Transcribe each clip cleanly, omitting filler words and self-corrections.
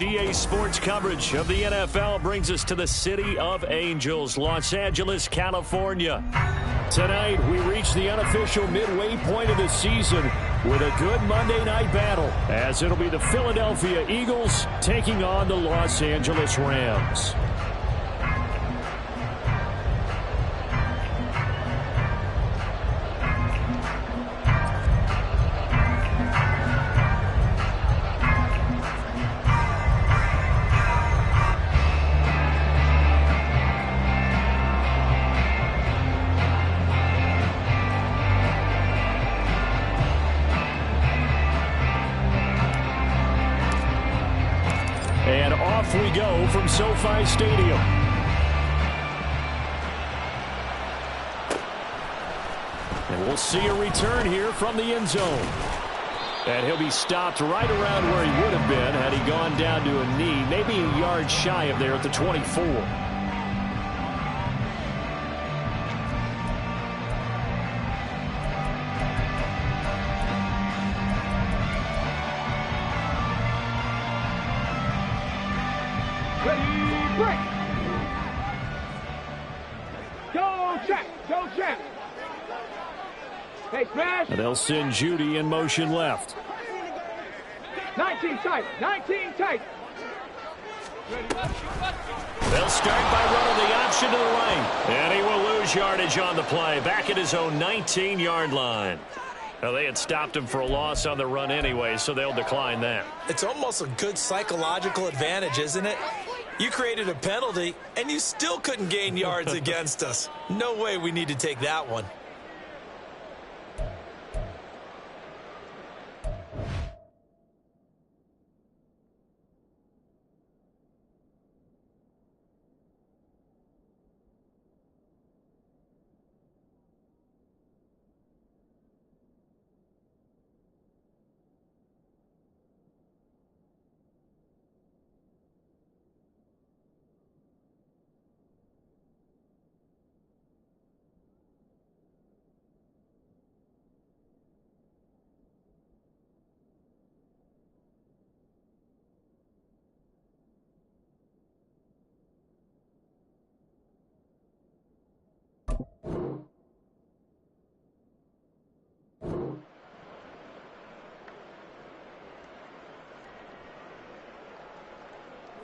EA Sports coverage of the NFL brings us to the City of Angels, Los Angeles, California. Tonight, we reach the unofficial midway point of the season with a good Monday night battle, as it'll be the Philadelphia Eagles taking on the Los Angeles Rams. And off we go from SoFi Stadium. And we'll see a return here from the end zone. And he'll be stopped right around where he would have been had he gone down to a knee, maybe a yard shy of there at the 24. And they'll send Judy in motion left. 19 tight, 19 tight. They'll start by running the option to the right. And he will lose yardage on the play, back at his own 19-yard line. Now, they had stopped him for a loss on the run anyway, so they'll decline that. It's almost a good psychological advantage, isn't it? You created a penalty, and you still couldn't gain yards against us. No way we need to take that one.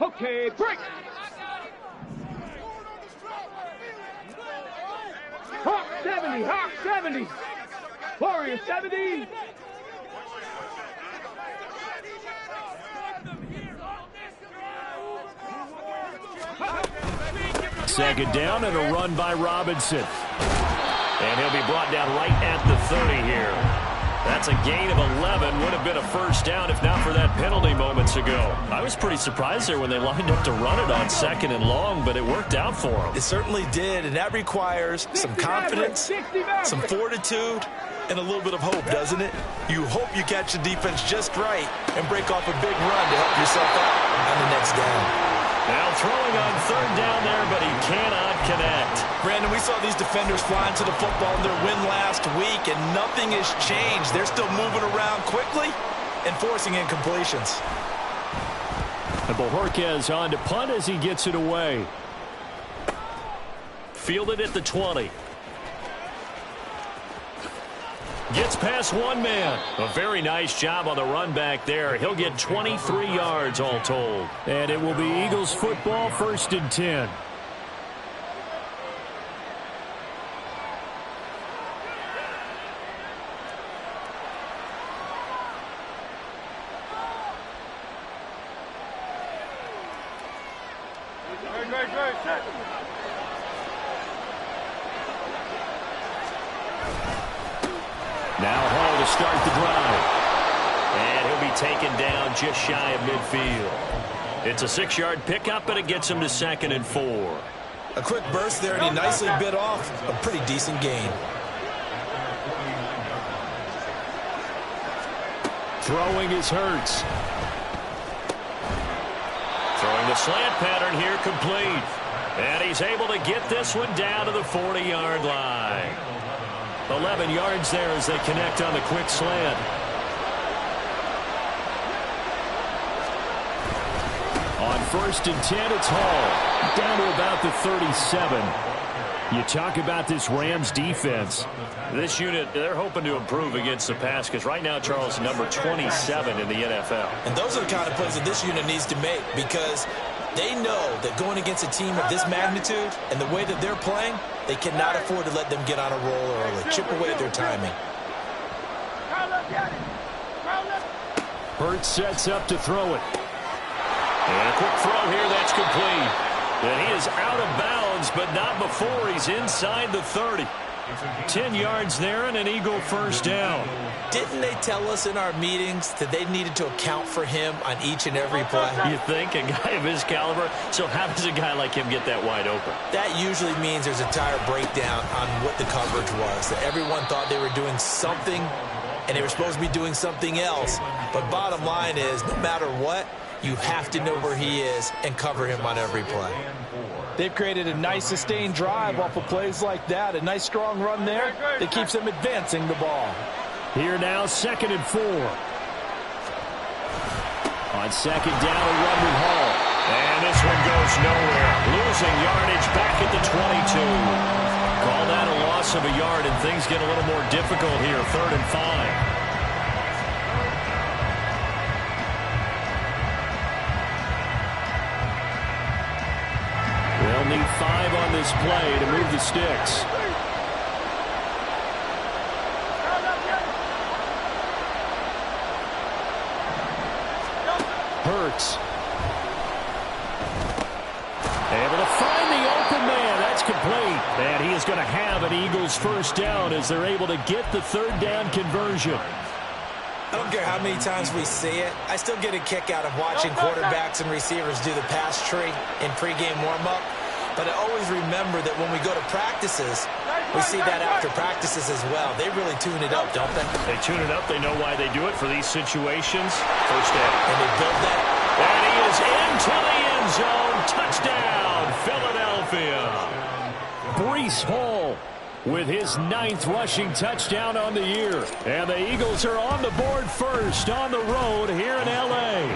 Okay, break. Hawk 70, Hawk 70. Warrior 70. Second down and a run by Robinson. And he'll be brought down right at the 30 here. That's a gain of 11. Would have been a first down if not for that penalty moments ago. I was pretty surprised there when they lined up to run it on second and long, but it worked out for them. It certainly did, and that requires some confidence, some fortitude, and a little bit of hope, doesn't it? You hope you catch the defense just right and break off a big run to help yourself out on the next down. Now throwing on third down there, but he cannot connect. Brandon, we saw these defenders flying to the football in their win last week, and nothing has changed. They're still moving around quickly and forcing incompletions. And Bojorquez on to punt as he gets it away. Fielded at the 20. Gets past one man. A very nice job on the run back there. He'll get 23 yards all told. And it will be Eagles football, 1st and 10. Now Hall to start the drive. And he'll be taken down just shy of midfield. It's a 6-yard pickup, but it gets him to 2nd and 4. A quick burst there, and he nicely bit off a pretty decent gain. Throwing is Hurts. Throwing the slant pattern here complete. And he's able to get this one down to the 40-yard line. 11 yards there as they connect on the quick slant. 1st and 10. It's Hall down to about the 37. You talk about this Rams defense. This unit, they're hoping to improve against the pass because right now, Charles, number 27 in the NFL. And those are the kind of plays that this unit needs to make because they know that going against a team of this magnitude and the way that they're playing, they cannot afford to let them get on a roll early. Chip away at their timing. Hurts sets up to throw it. And a quick throw here, that's complete. And he is out of bounds, but not before he's inside the 30. 10 yards there and an Eagle first down. Didn't they tell us in our meetings that they needed to account for him on each and every play? You think? A guy of his caliber? So how does a guy like him get that wide open? That usually means there's a tire breakdown on what the coverage was. That everyone thought they were doing something, and they were supposed to be doing something else. But bottom line is, no matter what, you have to know where he is and cover him on every play. They've created a nice sustained drive off of plays like that. A nice strong run there that keeps them advancing the ball. Here now, 2nd and 4. On 2nd down, a run with Hall. And this one goes nowhere. Losing yardage back at the 22. Call that a loss of a yard, and things get a little more difficult here. 3rd and 5. They'll need 5 on this play to move the sticks. Hurts. Able to find the open man. That's complete. And he is going to have an Eagles first down as they're able to get the 3rd down conversion. I don't care how many times we see it. I still get a kick out of watching quarterbacks and receivers do the pass tree in pregame warm-up. But I always remember that when we go to practices, we see that after practices as well. They really tune it up, don't they? They tune it up. They know why they do it for these situations. First down. And they build that. And he is into the end zone. Touchdown, Philadelphia. Breece Hall with his 9th rushing touchdown on the year. And the Eagles are on the board first on the road here in L.A.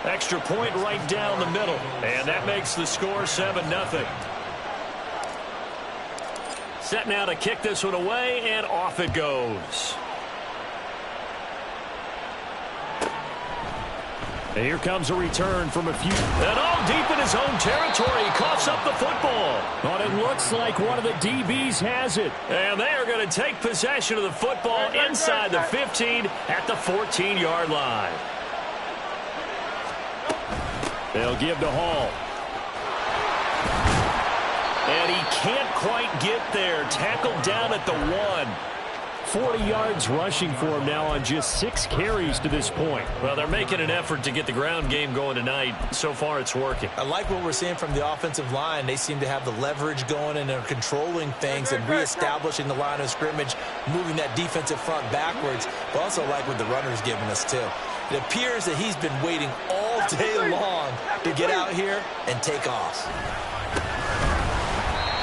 Extra point right down the middle. And that makes the score 7-0. Set now to kick this one away, and off it goes. And here comes a return from a few. And all deep in his own territory. He coughs up the football. But it looks like one of the DBs has it. And they are going to take possession of the football inside the 15 at the 14-yard line. They'll give to Hall. And he can't quite get there. Tackled down at the 1. 40 yards rushing for him now on just 6 carries to this point. Well, they're making an effort to get the ground game going tonight. So far, it's working. I like what we're seeing from the offensive line. They seem to have the leverage going, and they're controlling things and reestablishing the line of scrimmage, moving that defensive front backwards. But also like what the runner's giving us, too. It appears that he's been waiting all day long to get out here and take off.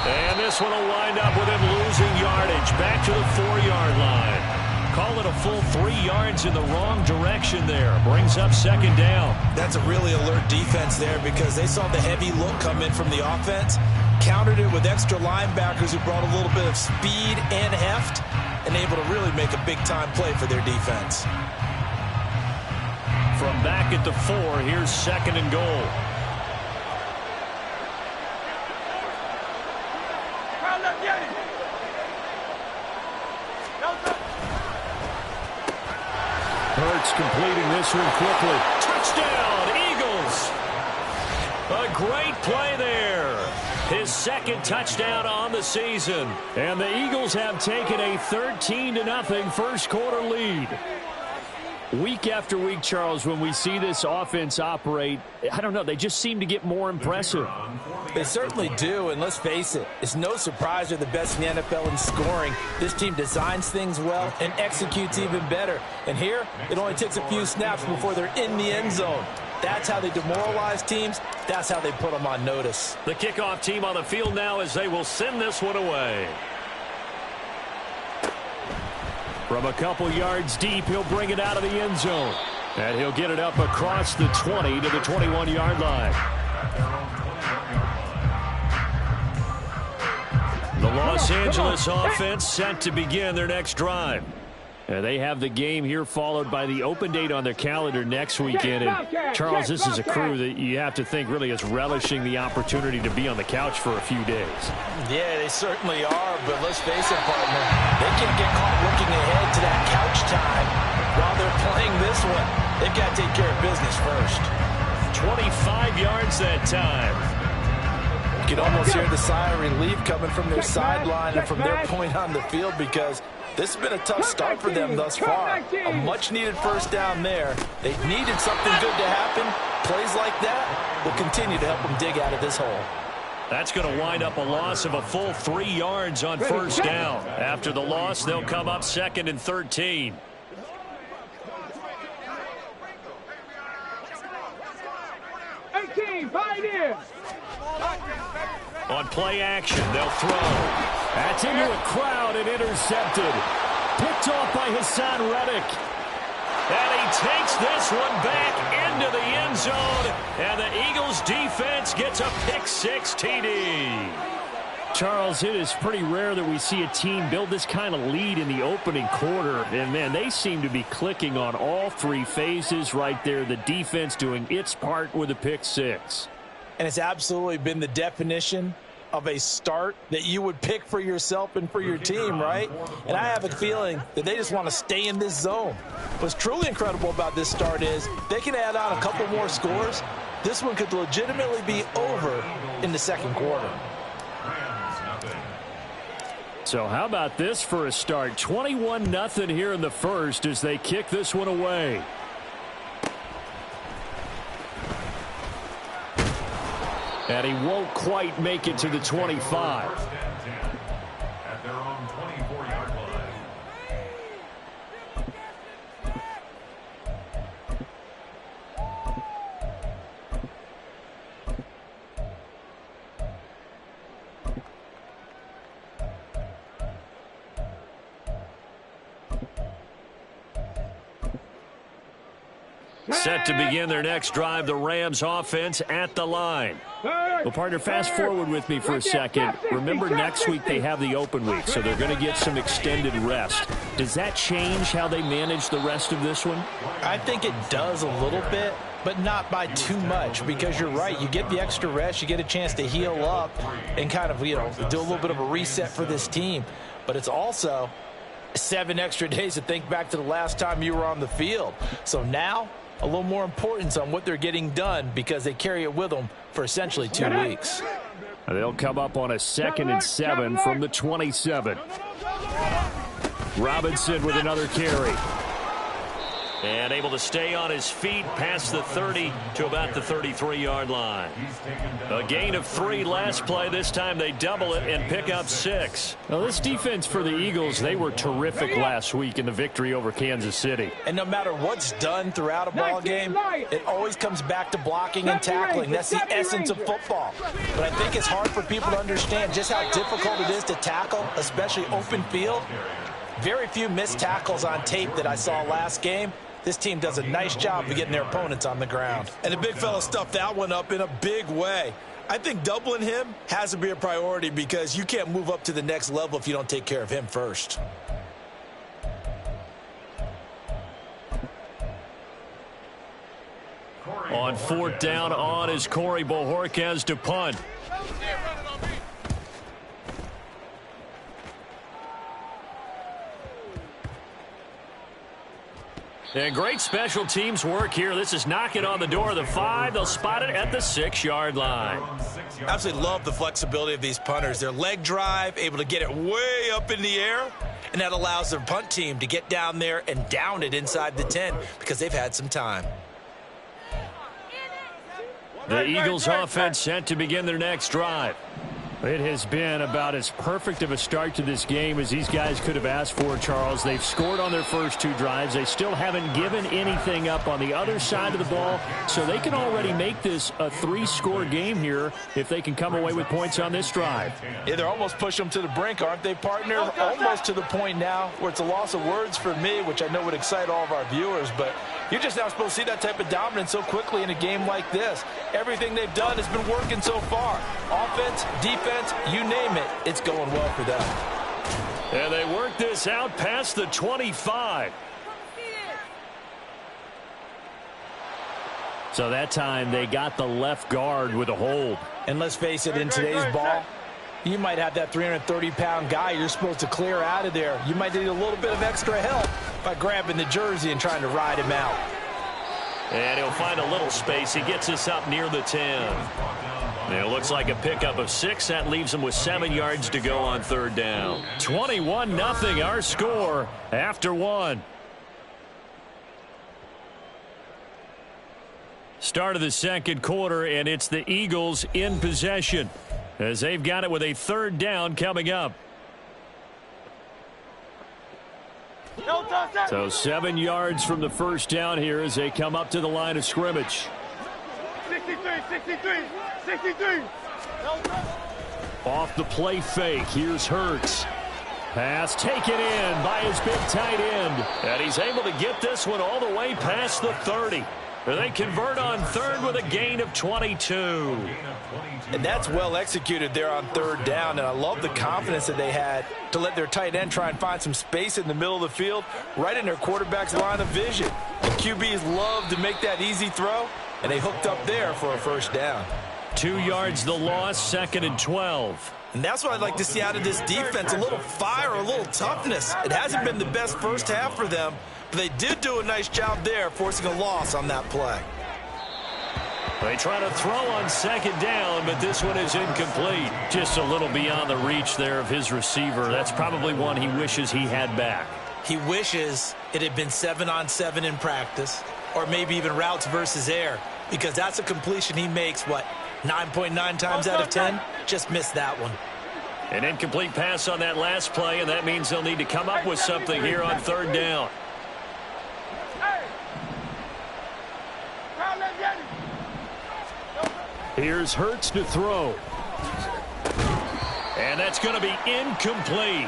And this one will wind up with him losing yardage back to the 4-yard line. Call it a full 3 yards in the wrong direction there. Brings up 2nd down. That's a really alert defense there because they saw the heavy look come in from the offense, countered it with extra linebackers who brought a little bit of speed and heft, and able to really make a big-time play for their defense. From back at the 4, here's 2nd and goal. Hurts completing this one quickly. Touchdown, Eagles. A great play there. His 2nd touchdown on the season. And the Eagles have taken a 13-0 first quarter lead. Week after week, Charles, when we see this offense operate, I don't know, they just seem to get more impressive. They certainly do, and let's face it, it's no surprise they're the best in the NFL in scoring. This team designs things well and executes even better. And here, it only takes a few snaps before they're in the end zone. That's how they demoralize teams. That's how they put them on notice. The kickoff team on the field now as they will send this one away. From a couple yards deep, he'll bring it out of the end zone. And he'll get it up across the 20 to the 21-yard line. The Los Angeles offense set to begin their next drive. And they have the game here followed by the open date on their calendar next weekend. And Charles, this is a crew that you have to think really is relishing the opportunity to be on the couch for a few days. Yeah, they certainly are, but let's face it, partner, they can't get caught looking ahead to that couch time while they're playing this one. They've got to take care of business first. 25 yards that time. You can almost hear the sigh of relief coming from their sideline and from their point on the field, because this has been a tough start for them thus far. A much-needed first down there. They needed something good to happen. Plays like that will continue to help them dig out of this hole. That's going to wind up a loss of a full 3 yards on first down. After the loss, they'll come up 2nd and 13. On play action, they'll throw. That's into a crowd and intercepted. Picked off by Hassan Reddick. And he takes this one back into the end zone. And the Eagles defense gets a pick-6 TD. Charles, it is pretty rare that we see a team build this kind of lead in the opening quarter. And, man, they seem to be clicking on all 3 phases right there. The defense doing its part with a pick-6. And it's absolutely been the definition of a start that you would pick for yourself and for your team, right? And I have a feeling that they just want to stay in this zone. What's truly incredible about this start is they can add on a couple more scores. This one could legitimately be over in the second quarter. So how about this for a start? 21-0 here in the first as they kick this one away. And he won't quite make it to the 25. At their own 24-yard line. Set to begin their next drive, the Rams offense at the line. Well, partner, fast forward with me for a second. Remember, next week they have the open week, so they're going to get some extended rest. Does that change how they manage the rest of this one? I think it does a little bit, but not by too much, because you're right. You get the extra rest, you get a chance to heal up and kind of, do a little bit of a reset for this team. But it's also 7 extra days to think back to the last time you were on the field. So now, a little more importance on what they're getting done, because they carry it with them for essentially 2 weeks. They'll come up on a 2nd and 7 from the 27. Robinson with another carry. And able to stay on his feet past the 30 to about the 33-yard line. A gain of 3 last play. This time they double it and pick up 6. Now, this defense for the Eagles, they were terrific last week in the victory over Kansas City. And no matter what's done throughout a ball game, it always comes back to blocking and tackling. That's the essence of football. But I think it's hard for people to understand just how difficult it is to tackle, especially open field. Very few missed tackles on tape that I saw last game. This team does a nice job of getting their opponents on the ground. And the big fella stuffed that one up in a big way. I think doubling him has to be a priority, because you can't move up to the next level if you don't take care of him first. On 4th down on is Corey Bojorquez to punt. And great special teams work here. This is knocking on the door of the 5. They'll spot it at the 6-yard line. Absolutely love the flexibility of these punters. Their leg drive, able to get it way up in the air, and that allows their punt team to get down there and down it inside the 10, because they've had some time. The Eagles offense set to begin their next drive. It has been about as perfect of a start to this game as these guys could have asked for, Charles. They've scored on their first 2 drives. They still haven't given anything up on the other side of the ball, so they can already make this a 3-score game here if they can come away with points on this drive. Yeah, they're almost pushing them to the brink, aren't they, partner? Almost to the point now where it's a loss of words for me, which I know would excite all of our viewers, but You're just not supposed to see that type of dominance so quickly in a game like this. Everything they've done has been working so far. Offense, defense, you name it, it's going well for them. And they work this out past the 25. So that time they got the left guard with a hold. And let's face it, in today's ball, you might have that 330-pound guy you're supposed to clear out of there. You might need a little bit of extra help by grabbing the jersey and trying to ride him out. And he'll find a little space. He gets us up near the 10. And it looks like a pickup of 6. That leaves him with 7 yards to go on third down. 21-0 our score after 1. Start of the second quarter, and it's the Eagles in possession as they've got it with a third down coming up. So 7 yards from the first down here as they come up to the line of scrimmage. 63. Off the play fake, here's Hurts. Pass taken in by his big tight end. And he's able to get this one all the way past the 30. They convert on third with a gain of 22. And that's well executed there on third down. And I love the confidence that they had to let their tight end try and find some space in the middle of the field, right in their quarterback's line of vision. The QBs love to make that easy throw, and they hooked up there for a first down. 2 yards the loss, 2nd and 12. And that's what I'd like to see out of this defense, a little fire, a little toughness. It hasn't been the best first half for them, but they did do a nice job there, forcing a loss on that play. They try to throw on second down, but this one is incomplete. Just a little beyond the reach there of his receiver. That's probably one he wishes he had back. He wishes it had been 7-on-7 in practice, or maybe even routes versus air, because that's a completion he makes, 9.9 times out of 10? Just missed that one. An incomplete pass on that last play, and that means they'll need to come up with something here on third down. Here's Hurts to throw. And that's going to be incomplete.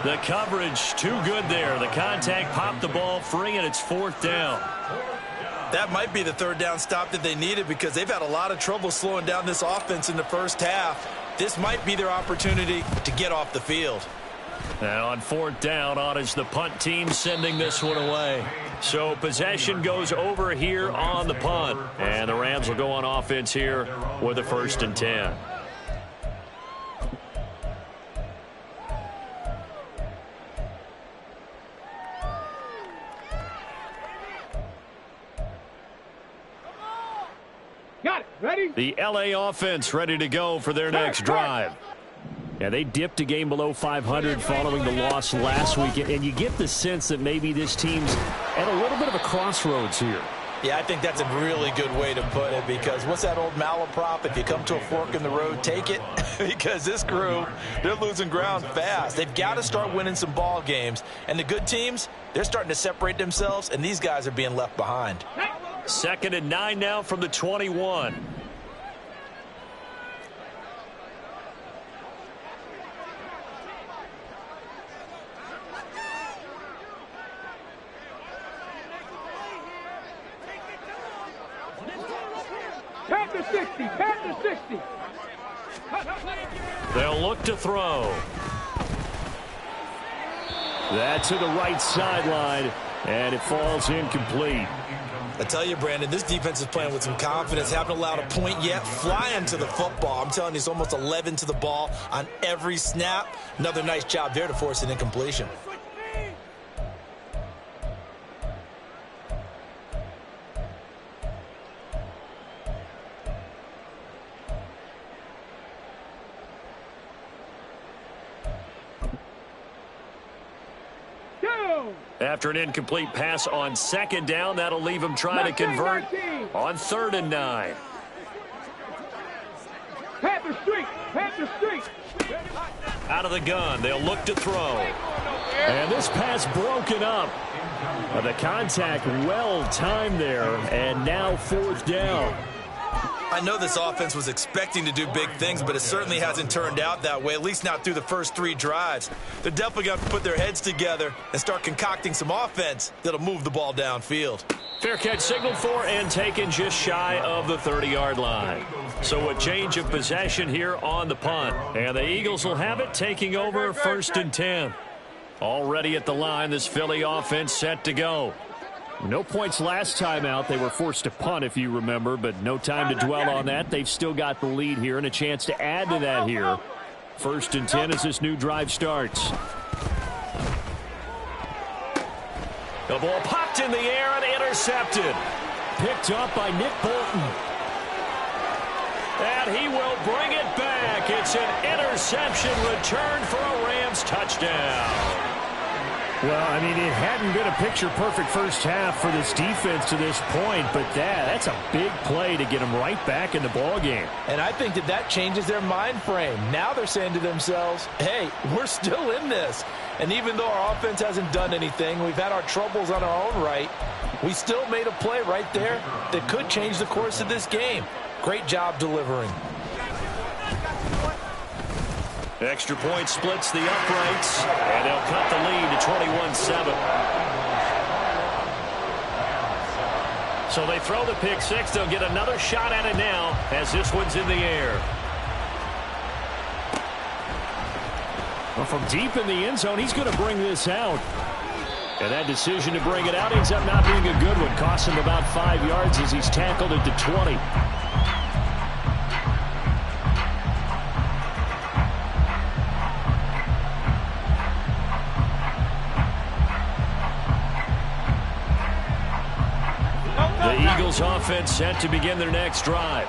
The coverage too good there. The contact popped the ball free, and it's fourth down. That might be the third down stop that they needed because they've had a lot of trouble slowing down this offense in the first half. This might be their opportunity to get off the field. Now on fourth down, on is the punt team sending this one away. So possession goes over here on the punt. And the Rams will go on offense here with a 1st and 10. Got it. Ready? The LA offense ready to go for their next drive. Yeah, they dipped a game below 500 following the loss last week, and you get the sense that maybe this team's at a little bit of a crossroads here. Yeah, I think that's a really good way to put it because what's that old malaprop? If you come to a fork in the road, take it. Because this crew, they're losing ground fast. They've got to start winning some ball games. And the good teams, they're starting to separate themselves, and these guys are being left behind. 2nd and 9 now from the 21. Panther 60. Panther 60. They'll look to throw. That's to the right sideline, and it falls incomplete. I tell you, Brandon, this defense is playing with some confidence. Haven't allowed a point yet. Flying to the football. I'm telling you, it's almost 11 to the ball on every snap. Another nice job there to force an incompletion. After an incomplete pass on second down, that'll leave him trying to convert on 3rd and 9. Panther Street. Panther Street. Out of the gun, they'll look to throw. And this pass broken up. The contact well timed there, and now 4th down. I know this offense was expecting to do big things, but it certainly hasn't turned out that way, at least not through the first 3 drives. They're definitely going to put their heads together and start concocting some offense that'll move the ball downfield. Fair catch signaled for and taken just shy of the 30-yard line. So a change of possession here on the punt. And the Eagles will have it, taking over 1st and 10. Already at the line, this Philly offense set to go. No points last time out. They were forced to punt, if you remember, but no time to dwell on that. They've still got the lead here and a chance to add to that here. 1st and 10 as this new drive starts. The ball popped in the air and intercepted. Picked up by Nick Bolton. And he will bring it back. It's an interception return for a Rams touchdown. Well, I mean, it hadn't been a picture-perfect first half for this defense to this point, but that's a big play to get them right back in the ballgame. And I think that changes their mind frame. Now they're saying to themselves, hey, we're still in this. And even though our offense hasn't done anything, we've had our troubles on our own right, we still made a play right there that could change the course of this game. Great job delivering. Extra point splits the uprights, and they'll cut the lead to 21-7. So they throw the pick six. They'll get another shot at it now as this one's in the air. Well, from deep in the end zone, he's going to bring this out. And that decision to bring it out ends up not being a good one. Costs him about 5 yards as he's tackled at the 20. Eagles offense set to begin their next drive.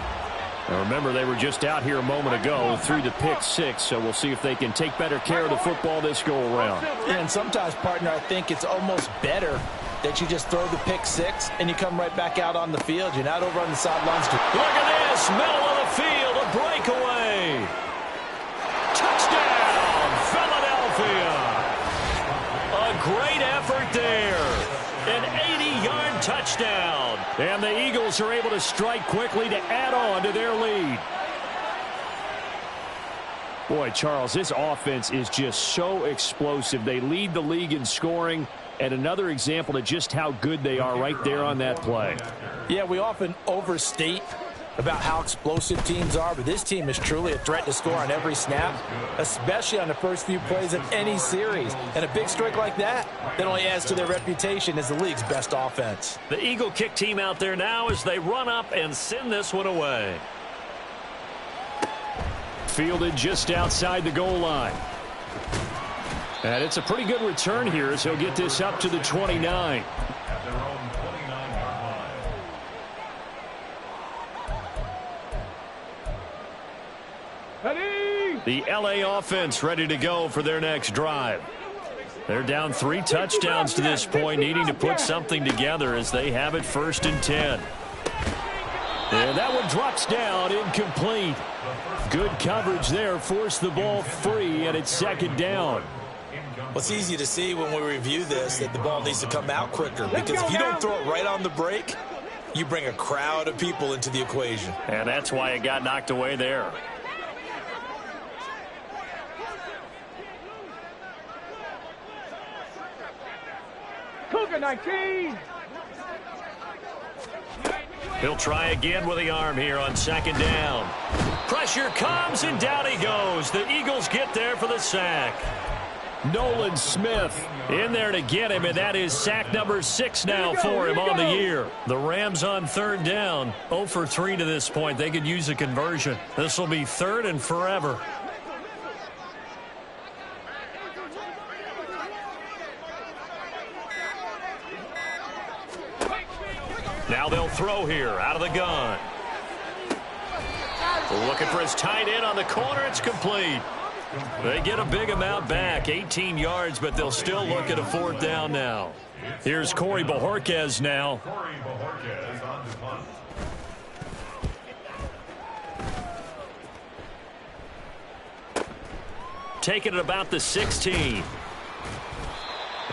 Now remember, they were just out here a moment ago through the pick six, so we'll see if they can take better care of the football this go-around. And sometimes, partner, I think it's almost better that you just throw the pick six and you come right back out on the field. You're not over on the sidelines. Look at this, middle of the field, a breakaway. Touchdown, Philadelphia. A great effort there. An 80-yard touchdown. And the Eagles are able to strike quickly to add on to their lead. Boy, Charles, this offense is just so explosive. They lead the league in scoring, and another example of just how good they are right there on that play. Yeah, we often overstate about how explosive teams are, but this team is truly a threat to score on every snap, especially on the first few plays of any series. And a big streak like that only adds to their reputation as the league's best offense. The Eagle kick team out there now as they run up and send this one away. Fielded just outside the goal line. And it's a pretty good return here as he'll get this up to the 29. The LA offense ready to go for their next drive. They're down 3 touchdowns to this point, needing to put something together as they have it 1st and 10. And that one drops down, incomplete. Good coverage there, forced the ball free, and it's 2nd down. Well, it's easy to see when we review this that the ball needs to come out quicker, because if you don't throw it right on the break, you bring a crowd of people into the equation. And that's why it got knocked away there. Cougar 19. He'll try again with the arm here on 2nd down. Pressure comes, and down he goes. The Eagles get there for the sack. Nolan Smith in there to get him, and that is sack number 6 now for him on the year. The Rams on 3rd down, 0 for 3 to this point. They could use a conversion. This will be 3rd and forever. Now they'll throw here out of the gun. Looking for his tight end on the corner. It's complete. They get a big amount back, 18 yards, but they'll still look at a 4th down now. Here's Corey Bojorquez now. Taking it about the 16.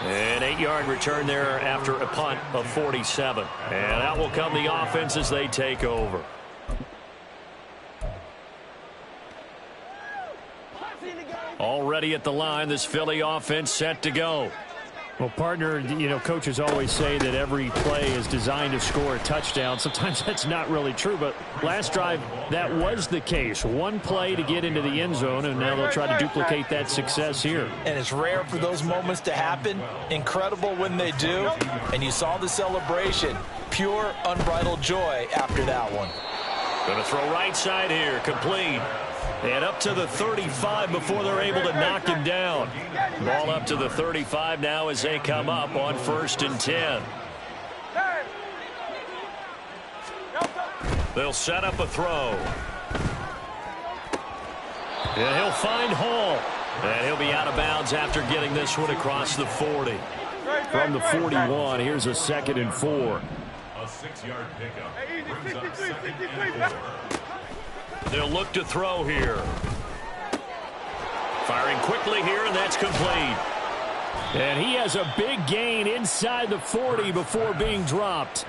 An 8-yard return there after a punt of 47. And out will come the offense as they take over. Already at the line, this Philly offense set to go. Well, partner, coaches always say that every play is designed to score a touchdown. Sometimes that's not really true, but last drive, that was the case. One play to get into the end zone, and now they'll try to duplicate that success here. And it's rare for those moments to happen. Incredible when they do. And you saw the celebration. Pure, unbridled joy after that one. Going to throw right side here, complete. And up to the 35 before they're able to knock him down. Ball up to the 35 now as they come up on 1st and 10. They'll set up a throw. And he'll find Hall. And he'll be out of bounds after getting this one across the 40. From the 41, here's a 2nd and 4. A 6-yard pickup brings up 2nd and 4. They'll look to throw here. Firing quickly here, and that's complete. And he has a big gain inside the 40 before being dropped.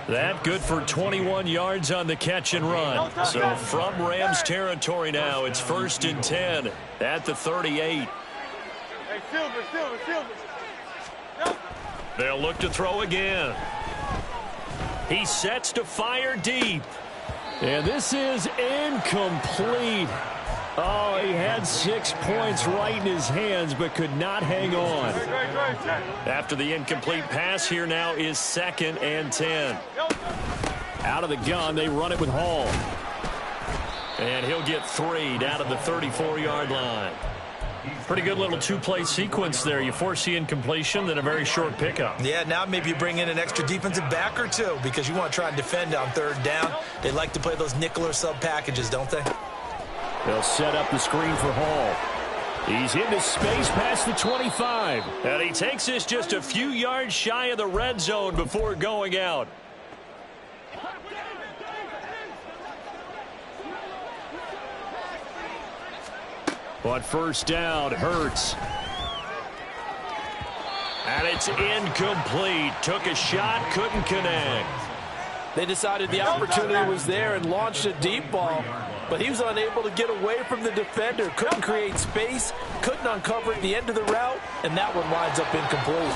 That good for 21 yards on the catch and run. So from Rams territory now, it's 1st and 10 at the 38. They'll look to throw again. He sets to fire deep. And this is incomplete. Oh, he had 6 points right in his hands, but could not hang on. After the incomplete pass, here now is 2nd and 10. Out of the gun, they run it with Hall. And he'll get 3 down to the 34-yard line. Pretty good little 2-play sequence there. You force the incompletion, then a very short pickup. Yeah, now maybe you bring in an extra defensive back or two because you want to try and defend on 3rd down. They like to play those nickel or sub packages, don't they? They'll set up the screen for Hall. He's into space past the 25. And he takes this just a few yards shy of the red zone before going out. On 1st down, Hurts. And it's incomplete. Took a shot, couldn't connect. They decided the opportunity was there and launched a deep ball, but he was unable to get away from the defender. Couldn't create space, couldn't uncover at the end of the route, and that one winds up incomplete.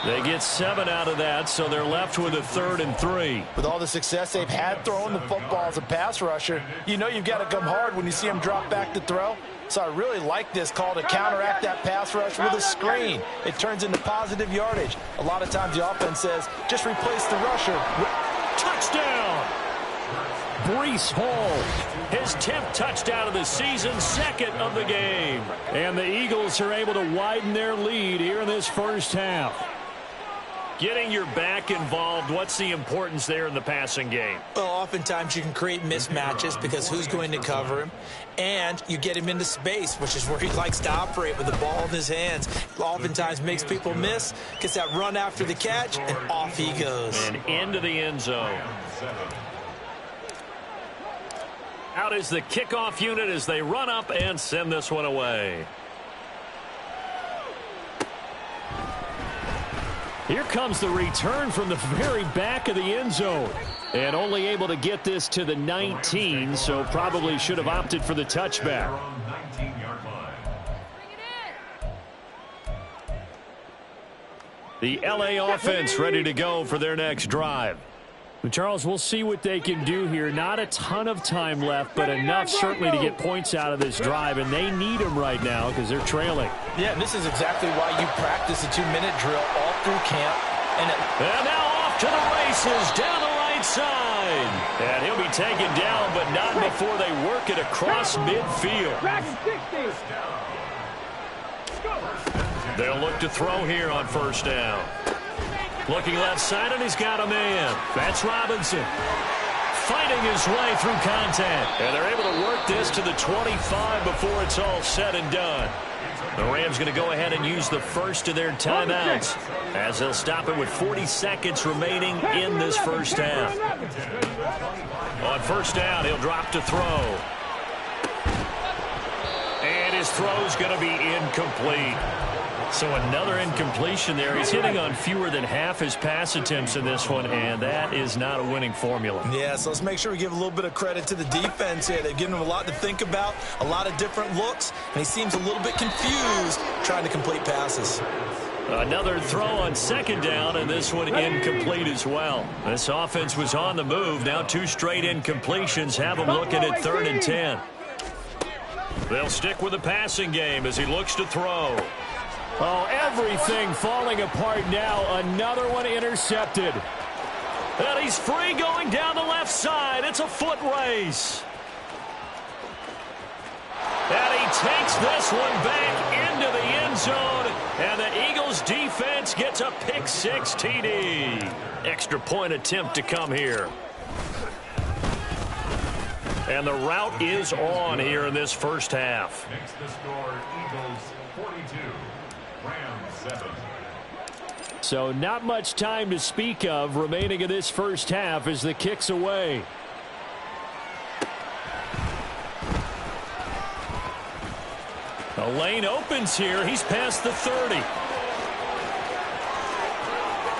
They get 7 out of that, so they're left with a 3rd and 3. With all the success they've had throwing the football as a pass rusher, you know you've got to come hard when you see him drop back to throw. So I really like this call to counteract that pass rush with a screen. It turns into positive yardage. A lot of times the offense says, just replace the rusher. Touchdown! Breece Hall, his 10th touchdown of the season, 2nd of the game. And the Eagles are able to widen their lead here in this first half. Getting your back involved, what's the importance there in the passing game? Well, oftentimes you can create mismatches because who's going to cover him, and you get him into space, which is where he likes to operate with the ball in his hands. Oftentimes makes people miss, gets that run after the catch, and off he goes. And into the end zone. Out is the kickoff unit as they run up and send this one away. Here comes the return from the very back of the end zone. And only able to get this to the 19, so probably should have opted for the touchback. The LA offense ready to go for their next drive. Charles, we'll see what they can do here. Not a ton of time left, but enough certainly to get points out of this drive, and they need them right now because they're trailing. Yeah, and this is exactly why you practice a 2-minute drill all through camp. And now off to the races down the right side. And he'll be taken down, but not before they work it across midfield. They'll look to throw here on 1st down. Looking left side, and he's got a man. That's Robinson. Fighting his way through contact. And they're able to work this to the 25 before it's all said and done. The Rams going to go ahead and use the first of their timeouts as they'll stop it with 40 seconds remaining in this first half. On 1st down, he'll drop to throw. And his throw's going to be incomplete. So another incompletion there. He's hitting on fewer than half his pass attempts in this one, and that is not a winning formula. Yeah, so let's make sure we give a little bit of credit to the defense here. They've given him a lot to think about, a lot of different looks, and he seems a little bit confused trying to complete passes. Another throw on second down, and this one incomplete as well. This offense was on the move. Now 2 straight incompletions have them looking at 3rd and 10. They'll stick with the passing game as he looks to throw. Oh, everything falling apart now. Another one intercepted. And he's free going down the left side. It's a foot race. And he takes this one back into the end zone. And the Eagles defense gets a pick-6 TD. Extra point attempt to come here. And the route is on here in this first half. Next to score, Eagles 42, Rams 7. So not much time to speak of remaining in this first half as the kick's away. The lane opens here. He's past the 30.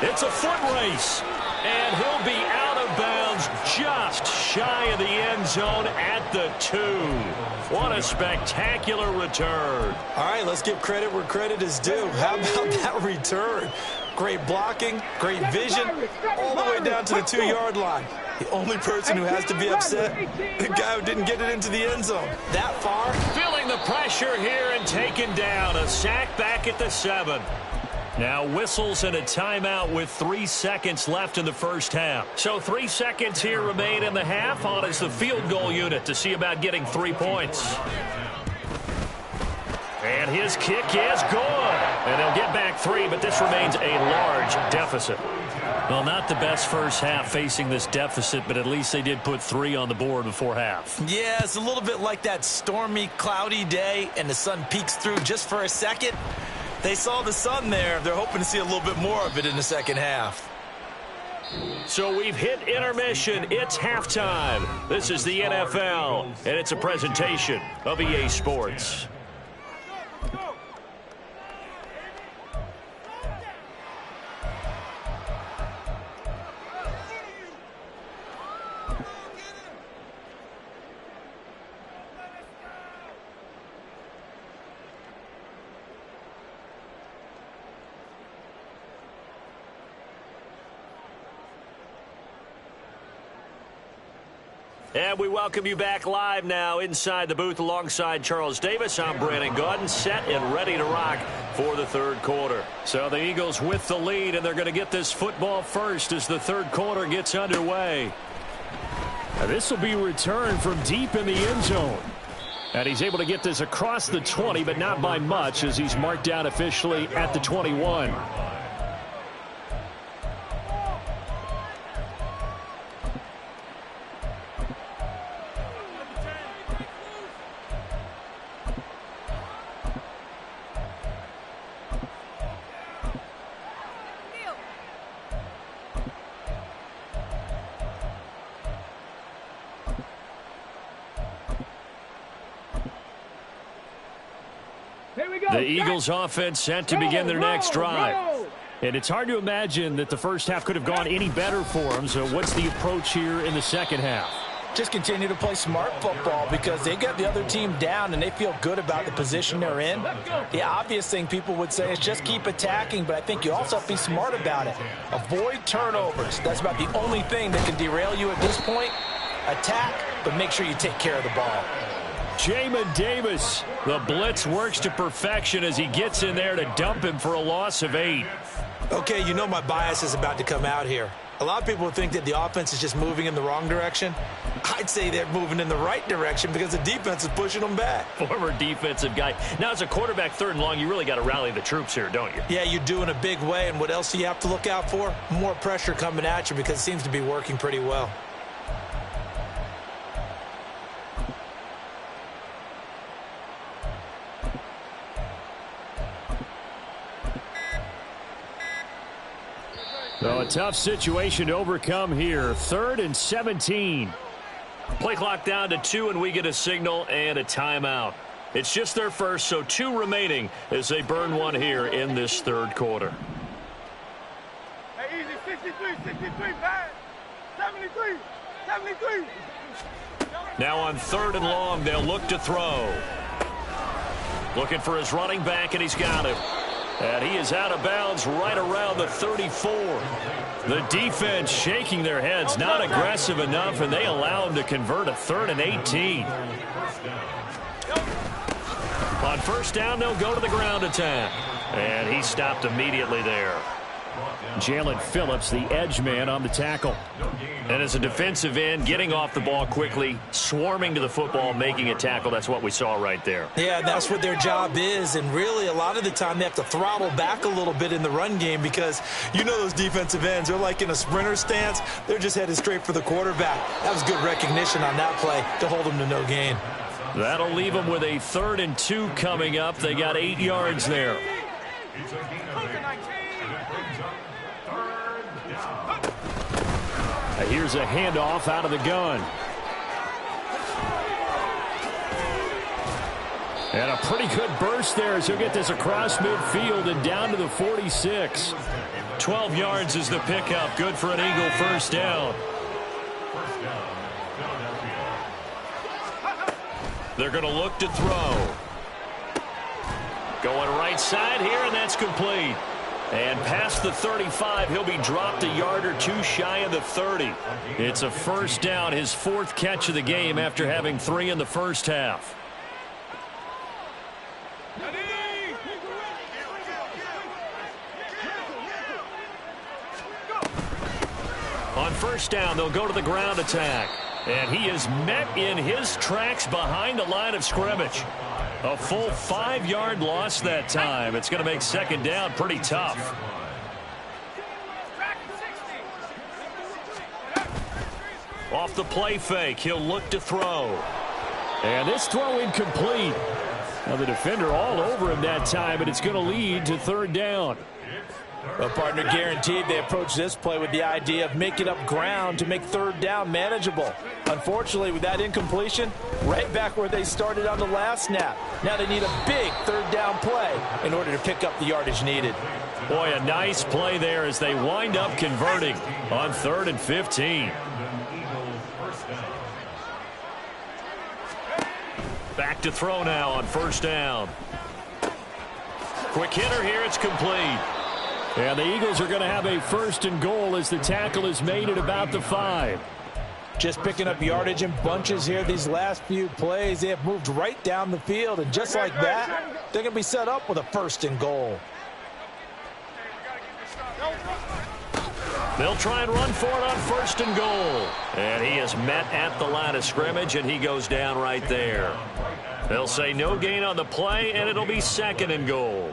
It's a foot race. And he'll be out of bounds just shy of the end zone at the 2. What a spectacular return. All right, let's give credit where credit is due. How about that return? Great blocking, great vision, all the way down to the 2-yard line. The only person who has to be upset, the guy who didn't get it into the end zone. That far. Feeling the pressure here and taken down. A sack back at the 7. Now whistles and a timeout with 3 seconds left in the first half. So 3 seconds here remain in the half. On is the field goal unit to see about getting 3 points. And his kick is good. And they'll get back 3, but this remains a large deficit. Well, not the best first half facing this deficit, but at least they did put 3 on the board before half. Yeah, it's a little bit like that stormy, cloudy day, and the sun peeks through just for a second. They saw the sun there. They're hoping to see a little bit more of it in the second half. So we've hit intermission. It's halftime. This is the NFL, and it's a presentation of EA Sports. And we welcome you back live now inside the booth alongside Charles Davis. I'm Brandon Gaudin, set and ready to rock for the third quarter. So the Eagles with the lead, and they're going to get this football first as the third quarter gets underway. This will be returned from deep in the end zone. And he's able to get this across the 20, but not by much as he's marked down officially at the 21. The Eagles offense set to begin their next drive. And it's hard to imagine that the first half could have gone any better for them. So what's the approach here in the second half? Just continue to play smart football because they got the other team down and they feel good about the position they're in. The obvious thing people would say is just keep attacking, but I think you also have to be smart about it. Avoid turnovers. That's about the only thing that can derail you at this point. Attack, but make sure you take care of the ball. Jamin Davis, the blitz works to perfection as he gets in there to dump him for a loss of 8. Okay, you know my bias is about to come out here. A lot of people would think that the offense is just moving in the wrong direction. I'd say they're moving in the right direction because the defense is pushing them back. Former defensive guy. Now, as a quarterback, third and long, you really got to rally the troops here, don't you? Yeah, you do in a big way. And what else do you have to look out for? More pressure coming at you because it seems to be working pretty well. So a tough situation to overcome here. 3rd and 17. Play clock down to 2, and we get a signal and a timeout. It's just their first, so 2 remaining as they burn one here in this third quarter. Hey, easy, 63, bad. 73. Now on 3rd and long, they'll look to throw. Looking for his running back, and he's got him. And he is out of bounds right around the 34. The defense shaking their heads, not aggressive enough, and they allow him to convert a 3rd and 18. On 1st down, they'll go to the ground attack. And he stopped immediately there. Jalen Phillips, the edge man on the tackle. And as a defensive end, getting off the ball quickly, swarming to the football, making a tackle, that's what we saw right there. Yeah, that's what their job is, and really a lot of the time they have to throttle back a little bit in the run game because you know those defensive ends, they're like in a sprinter stance. They're just headed straight for the quarterback. That was good recognition on that play to hold them to no gain. That'll leave them with a 3rd and 2 coming up. They got 8 yards there. Here's a handoff out of the gun. And a pretty good burst there as he'll get this across midfield and down to the 46. 12 yards is the pickup. Good for an Eagle 1st down. They're going to look to throw. Going right side here, and that's complete. And past the 35, he'll be dropped a yard or 2 shy of the 30. It's a 1st down, his 4th catch of the game after having 3 in the first half. On 1st down, they'll go to the ground attack. And he is met in his tracks behind the line of scrimmage. A full 5-yard loss that time. It's going to make 2nd down pretty tough. Off the play fake, he'll look to throw. And this throw incomplete. Now the defender all over him that time, and it's going to lead to 3rd down. Well, partner, guaranteed they approach this play with the idea of making up ground to make 3rd down manageable. Unfortunately, with that incompletion, right back where they started on the last snap. Now they need a big 3rd down play in order to pick up the yardage needed. Boy, a nice play there as they wind up converting on 3rd and 15. Back to throw now on 1st down. Quick hitter here, it's complete. And the Eagles are going to have a 1st and goal as the tackle is made at about the 5. Just picking up yardage in bunches here these last few plays. They have moved right down the field, and just like that, they're going to be set up with a 1st and goal. They'll try and run for it on 1st and goal. And he is met at the line of scrimmage, and he goes down right there. They'll say no gain on the play, and it'll be 2nd and goal.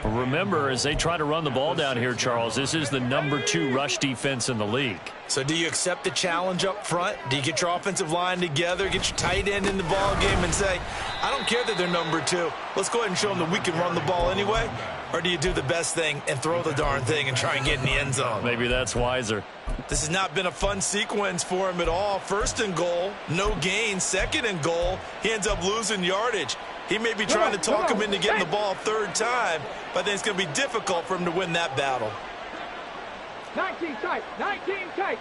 Remember, as they try to run the ball down here, Charles, this is the number 2 rush defense in the league. So do you accept the challenge up front? Do you get your offensive line together, get your tight end in the ball game and say, I don't care that they're number 2. Let's go ahead and show them that we can run the ball anyway? Or do you do the best thing and throw the darn thing and try and get in the end zone? Maybe that's wiser. This has not been a fun sequence for him at all. 1st and goal, no gain. 2nd and goal, he ends up losing yardage. He may be trying to talk him into getting the ball 3rd time, but I think it's going to be difficult for him to win that battle. 19 tight.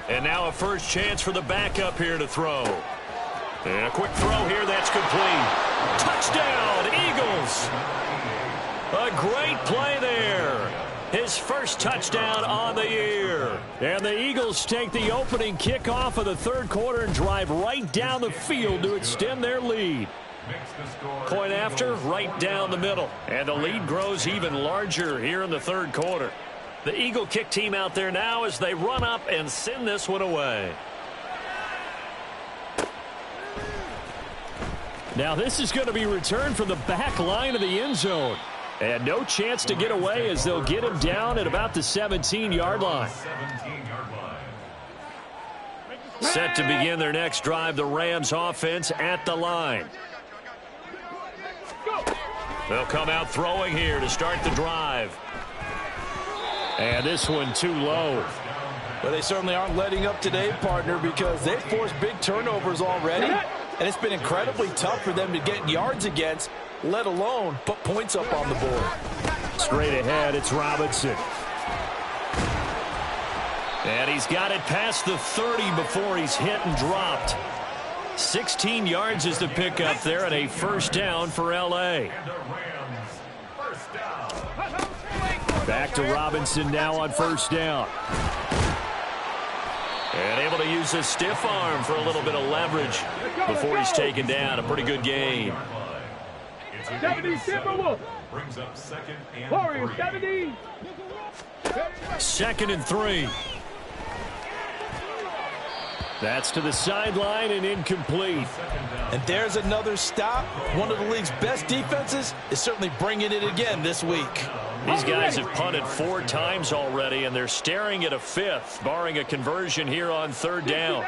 And now a first chance for the backup here to throw. And a quick throw here, that's complete. Touchdown, Eagles! A great play there. His first touchdown on the year. And the Eagles take the opening kickoff of the 3rd quarter and drive right down the field to extend their lead. Point after, right down the middle. And the lead grows even larger here in the 3rd quarter. The Eagle kick team out there now as they run up and send this one away. Now this is going to be returned from the back line of the end zone. And no chance to get away as they'll get him down at about the 17-yard line. Set to begin their next drive, the Rams offense at the line. They'll come out throwing here to start the drive. And this one too low. Well, they certainly aren't letting up today, partner, because they've forced big turnovers already, and it's been incredibly tough for them to get yards against, let alone put points up on the board. Straight ahead, it's Robinson. And he's got it past the 30 before he's hit and dropped. 16 yards is the pickup there, and a first down for L.A. Back to Robinson now on first down. And able to use his stiff arm for a little bit of leverage before he's taken down. A pretty good game. 70 Timberwolves. Brings up second and Warriors, 3. 70. 2nd and 3. That's to the sideline and incomplete. And there's another stop. One of the league's best defenses is certainly bringing it again this week. These guys have punted 4 times already, and they're staring at a 5th, barring a conversion here on 3rd down.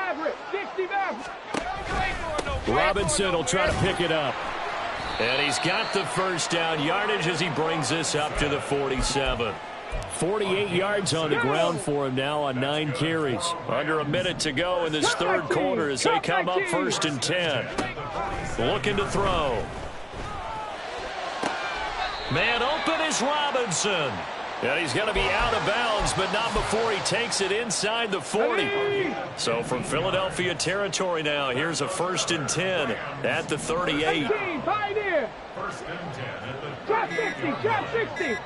Robinson will try to pick it up. And he's got the first down yardage as he brings this up to the 47. 48 yards on the ground for him now on 9 carries. Under a minute to go in this 3rd quarter as they come up 1st and 10. Looking to throw. Man open is Robinson. And he's going to be out of bounds, but not before he takes it inside the 40. So from Philadelphia territory now, here's a 1st and 10 at the 38. Drop 60, drop 60.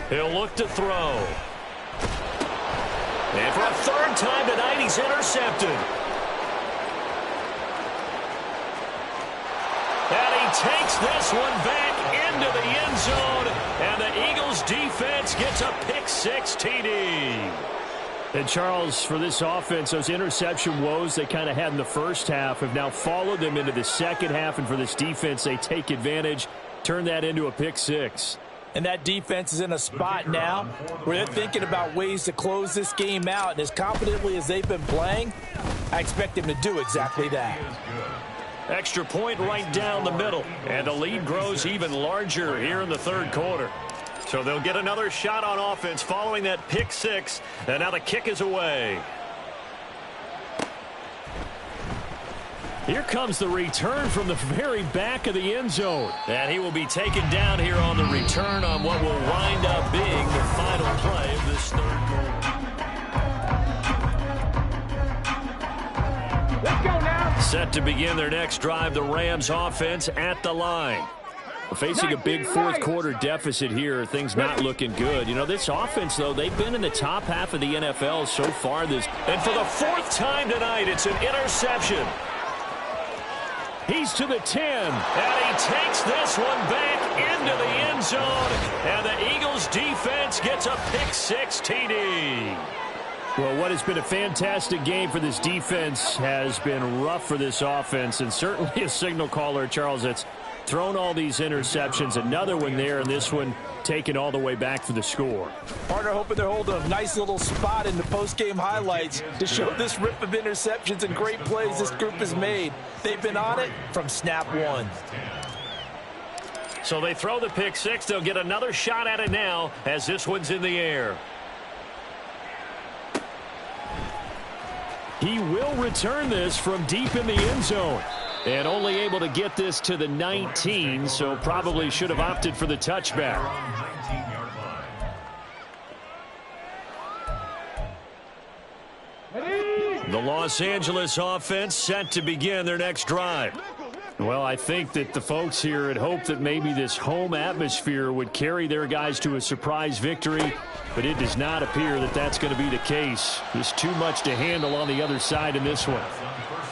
He'll look to throw. And for a 3rd time tonight, he's intercepted. And he takes this one back into the end zone. And the Eagles defense gets a pick-6 TD. And Charles, for this offense, those interception woes they kind of had in the first half have now followed them into the second half. And for this defense, they take advantage, turn that into a pick-6. And that defense is in a spot now where they're thinking about ways to close this game out. And as confidently as they've been playing, I expect them to do exactly that. Extra point right down the middle. And the lead grows even larger here in the 3rd quarter. So they'll get another shot on offense following that pick-6. And now the kick is away. Here comes the return from the very back of the end zone. And he will be taken down here on the return on what will wind up being the final play of this 3rd quarter. Let's go now. Set to begin their next drive, the Rams offense at the line. Facing a big 4th quarter deficit here, things not looking good. You know, this offense, though, they've been in the top half of the NFL so far. And for the 4th time tonight, it's an interception. He's to the 10, and he takes this one back into the end zone, and the Eagles defense gets a pick-6 TD. Well, what has been a fantastic game for this defense has been rough for this offense, and certainly a signal caller, Charles, that's thrown all these interceptions. Another one there, and this one taken all the way back for the score. Partner hoping they're holding a nice little spot in the post-game highlights to show this rip of interceptions and great plays this group has made. They've been on it from snap 1. So they throw the pick-6. They'll get another shot at it now as this one's in the air. He will return this from deep in the end zone. And only able to get this to the 19, so probably should have opted for the touchback. The Los Angeles offense set to begin their next drive. Well, I think that the folks here had hoped that maybe this home atmosphere would carry their guys to a surprise victory, but it does not appear that that's going to be the case. There's too much to handle on the other side in this one.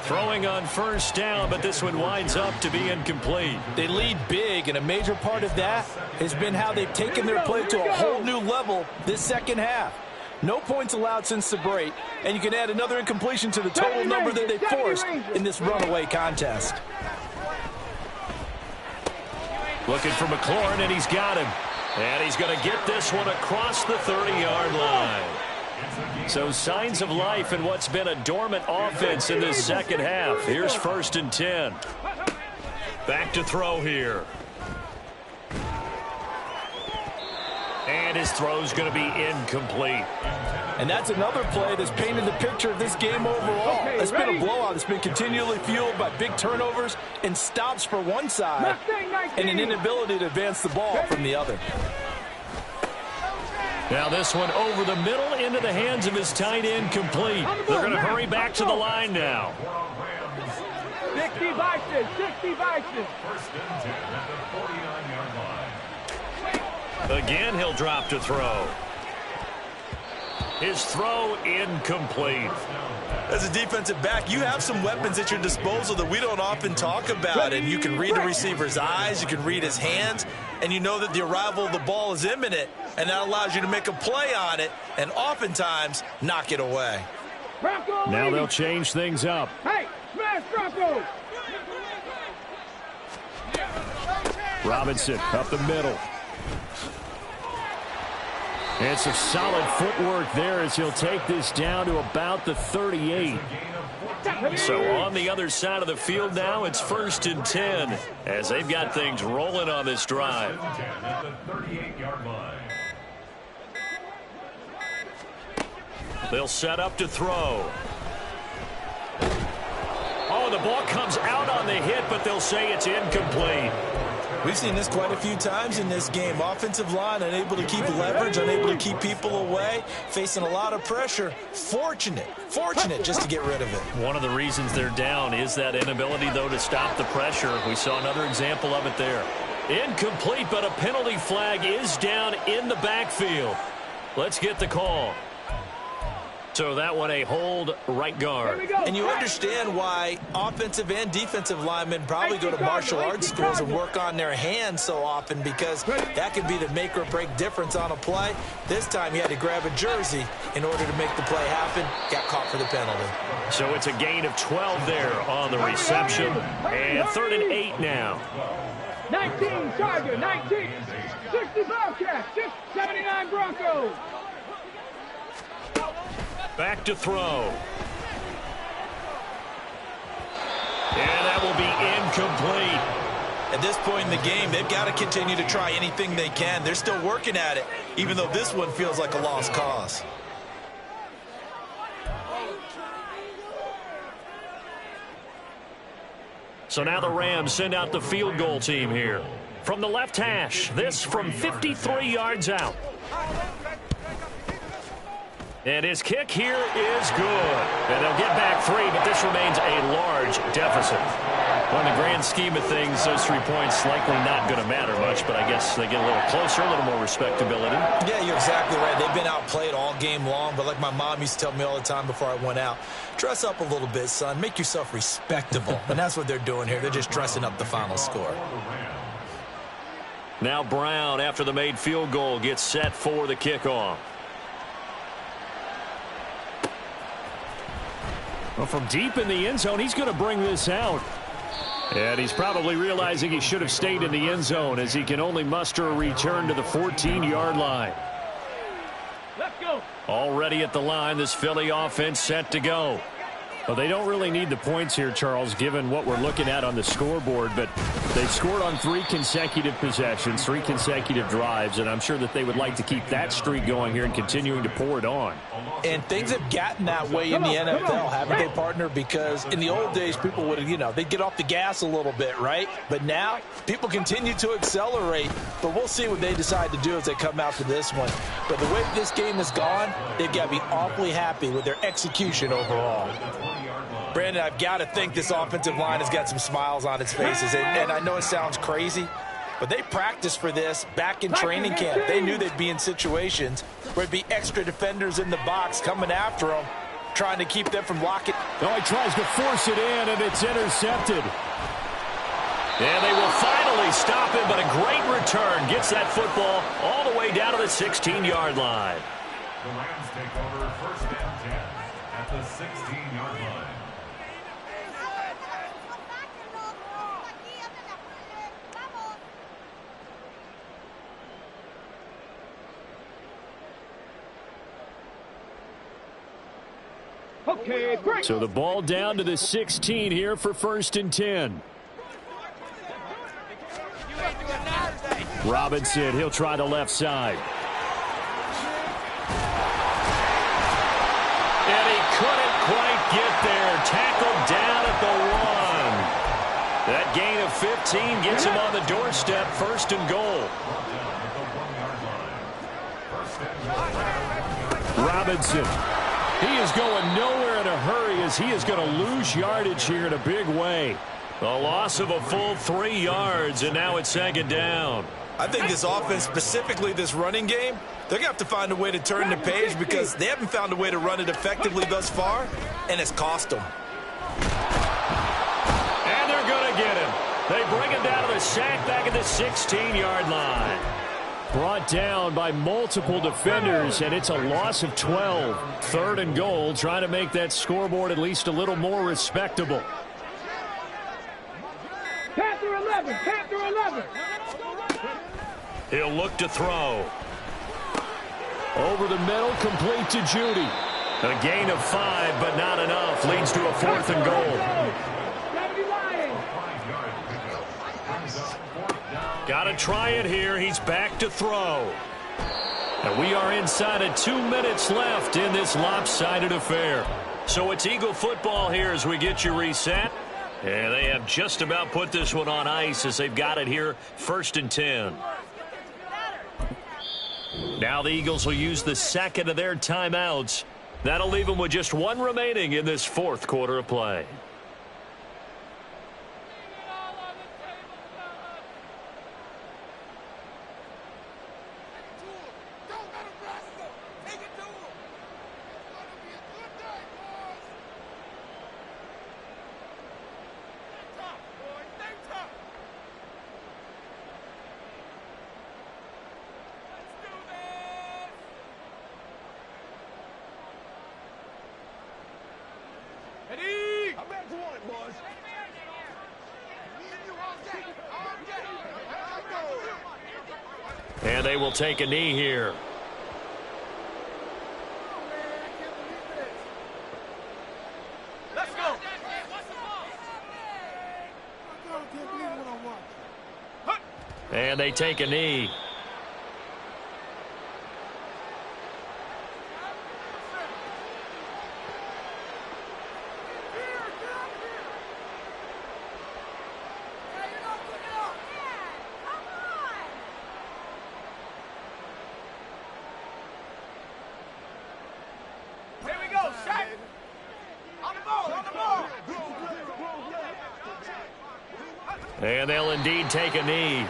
Throwing on first down, but this one winds up to be incomplete. They lead big, and a major part of that has been how they've taken their play to a whole new level this second half. No points allowed since the break, and you can add another incompletion to the total number that they forced in this runaway contest. Looking for McLaurin, and he's got him. And he's going to get this one across the 30-yard line. So signs of life in what's been a dormant offense in this second half. Here's 1st and 10. Back to throw here. And his throw's going to be incomplete. And that's another play that's painted the picture of this game overall. Okay, it's been ready? a blowout. It's been continually fueled by big turnovers and stops for one side and an inability to advance the ball from the other. Now this one over the middle into the hands of his tight end complete. They're going to hurry back to the line now. 60 Vikings, 60 Vikings. First and 10 at the 49-yard line. Again, he'll drop to throw. His throw incomplete. As a defensive back, you have some weapons at your disposal that we don't often talk about. And you can read the receiver's eyes, you can read his hands, and you know that the arrival of the ball is imminent. And that allows you to make a play on it and oftentimes knock it away. Bronco, Now they'll change things up. hey, smash Bronco. Robinson up the middle. And some solid footwork there as he'll take this down to about the 38. So on the other side of the field now, it's 1st and 10 as they've got things rolling on this drive. 10 at the 38-yard line. They'll set up to throw. Oh, the ball comes out on the hit, but they'll say it's incomplete. We've seen this quite a few times in this game. Offensive line unable to keep leverage, unable to keep people away, facing a lot of pressure. Fortunate just to get rid of it. One of the reasons they're down is that inability, though, to stop the pressure. We saw another example of it there. Incomplete, but a penalty flag is down in the backfield. Let's get the call. So that one a hold right guard. And you understand why offensive and defensive linemen probably go to martial arts schools and work on their hands so often, because that can be the make or break difference on a play. This time he had to grab a jersey in order to make the play happen. Got caught for the penalty. So it's a gain of 12 there on the reception. And 3rd and 8 now. 19 Charger, 19. 60 Bobcats, 79 Broncos. Back to throw. And that will be incomplete. At this point in the game, they've got to continue to try anything they can. They're still working at it, even though this one feels like a lost cause. So now the Rams send out the field goal team here. From the left hash, this from 53 yards out. And his kick here is good. And they'll get back 3, but this remains a large deficit. Well, in the grand scheme of things, those 3 points likely not going to matter much, but I guess they get a little closer, a little more respectability. Yeah, you're exactly right. They've been outplayed all game long, but like my mom used to tell me all the time before I went out, dress up a little bit, son. Make yourself respectable. And that's what they're doing here. They're just dressing up the final score. Now Brown, after the made field goal, gets set for the kickoff. Well, from deep in the end zone, he's going to bring this out. And he's probably realizing he should have stayed in the end zone, as he can only muster a return to the 14-yard line. Let's go. Already at the line, this Philly offense set to go. Well, they don't really need the points here, Charles, given what we're looking at on the scoreboard, but they've scored on 3 consecutive possessions, 3 consecutive drives, and I'm sure that they would like to keep that streak going here and continuing to pour it on. And things have gotten that way in the NFL, haven't they, partner? Because in the old days, people would, they'd get off the gas a little bit, right? But now, people continue to accelerate, but we'll see what they decide to do as they come out for this one. But the way this game has gone, they've got to be awfully happy with their execution overall. Brandon, I've got to think this offensive line has got some smiles on its faces. And I know it sounds crazy, but they practiced for this back in training camp. They knew they'd be in situations where there'd be extra defenders in the box coming after them, trying to keep them from locking. No, he tries to force it in, and it's intercepted. And they will finally stop him, but a great return. Gets that football all the way down to the 16-yard line. The Rams take over 1st and 10 at the 16-yard line. Okay, great. So the ball down to the 16 here for 1st and 10. Robinson, he'll try the left side. tackled down at the 1. That gain of 15 gets him on the doorstep, 1st and goal. Robinson. He is going nowhere in a hurry as he is going to lose yardage here in a big way. A loss of a full 3 yards, and now it's 2nd down. I think this offense, specifically this running game, they're going to have to find a way to turn the page because they haven't found a way to run it effectively thus far, and it's cost them. And they're going to get him. They bring him down to the sack back at the 16-yard line. Brought down by multiple defenders, and it's a loss of 12. 3rd and goal, trying to make that scoreboard at least a little more respectable. Panther 11, Panther 11. He'll look to throw. Over the middle, complete to Judy. A gain of 5, but not enough. Leads to a 4th and goal. Got to try it here. He's back to throw. And we are inside of 2 minutes left in this lopsided affair. So it's Eagle football here as we get you reset. And they have just about put this one on ice as they've got it here, 1st and 10. Now the Eagles will use the 2nd of their timeouts. That'll leave them with just 1 remaining in this 4th quarter of play. And they will take a knee here. Let's go. And they take a knee. And they'll indeed take a knee.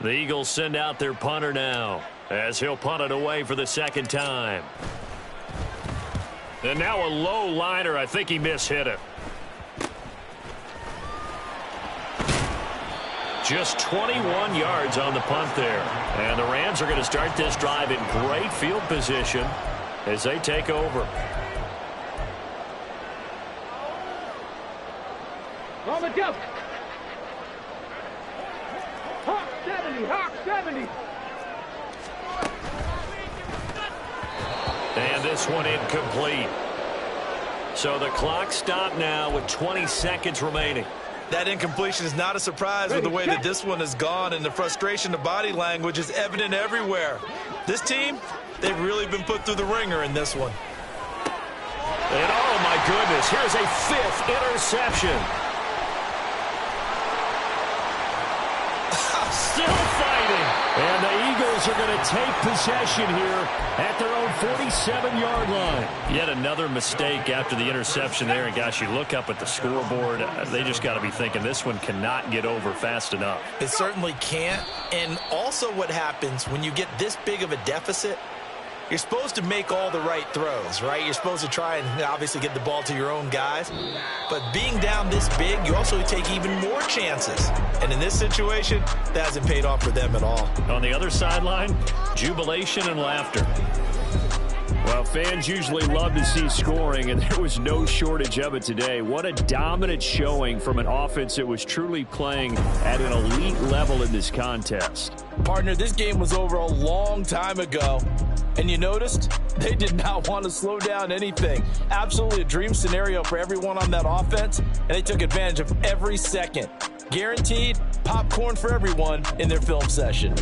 The Eagles send out their punter now as he'll punt it away for the 2nd time. And now a low liner. I think he mishit it. Just 21 yards on the punt there. And the Rams are going to start this drive in great field position as they take over. On the jump. Hawk 70, Hawk 70. And this one incomplete. So the clock stopped now with 20 seconds remaining. That incompletion is not a surprise with the way that this one has gone, and the frustration, the body language is evident everywhere. This team, they've really been put through the ringer in this one. And oh my goodness, here's a 5th interception. Still fighting. And the Eagles are going to take possession here at their own 47-yard line. Yet another mistake after the interception there. And gosh, you look up at the scoreboard, they just got to be thinking this one cannot get over fast enough. It certainly can't. And also what happens when you get this big of a deficit, you're supposed to make all the right throws, right? You're supposed to try and obviously get the ball to your own guys. But being down this big, you also take even more chances. And in this situation, that hasn't paid off for them at all. On the other sideline, jubilation and laughter. Well, fans usually love to see scoring, and there was no shortage of it today. What a dominant showing from an offense that was truly playing at an elite level in this contest. Partner, this game was over a long time ago. And you noticed they did not want to slow down anything. Absolutely a dream scenario for everyone on that offense, and they took advantage of every second. Guaranteed popcorn for everyone in their film session.